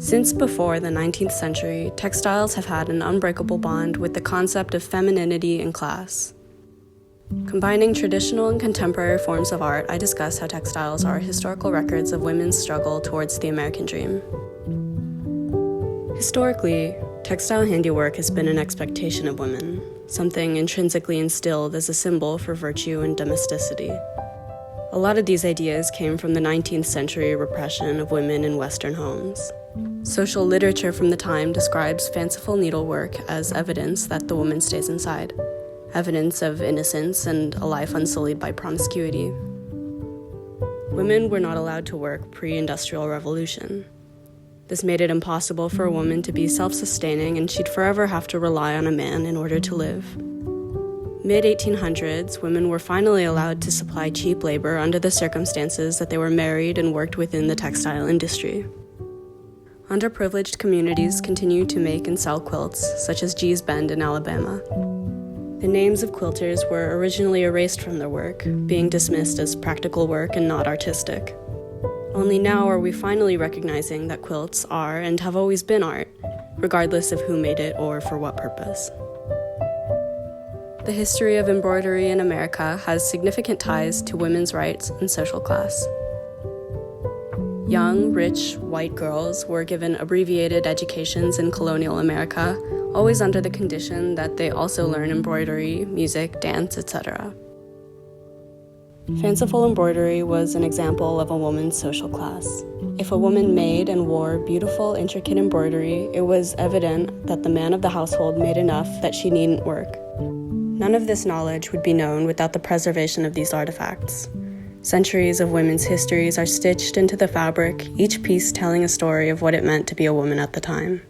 Since before the 19th century, textiles have had an unbreakable bond with the concept of femininity and class. Combining traditional and contemporary forms of art, I discuss how textiles are historical records of women's struggle towards the American dream. Historically, textile handiwork has been an expectation of women, something intrinsically instilled as a symbol for virtue and domesticity. A lot of these ideas came from the 19th century repression of women in Western homes. Social literature from the time describes fanciful needlework as evidence that the woman stays inside, evidence of innocence and a life unsullied by promiscuity. Women were not allowed to work pre-industrial revolution. This made it impossible for a woman to be self-sustaining, and she'd forever have to rely on a man in order to live. Mid-1800s, women were finally allowed to supply cheap labor under the circumstances that they were married and worked within the textile industry. Underprivileged communities continued to make and sell quilts, such as Gee's Bend in Alabama. The names of quilters were originally erased from their work, being dismissed as practical work and not artistic. Only now are we finally recognizing that quilts are and have always been art, regardless of who made it or for what purpose. The history of embroidery in America has significant ties to women's rights and social class. Young, rich, white girls were given abbreviated educations in colonial America, always under the condition that they also learn embroidery, music, dance, etc. Fanciful embroidery was an example of a woman's social class. If a woman made and wore beautiful, intricate embroidery, it was evident that the man of the household made enough that she needn't work. None of this knowledge would be known without the preservation of these artifacts. Centuries of women's histories are stitched into the fabric, each piece telling a story of what it meant to be a woman at the time.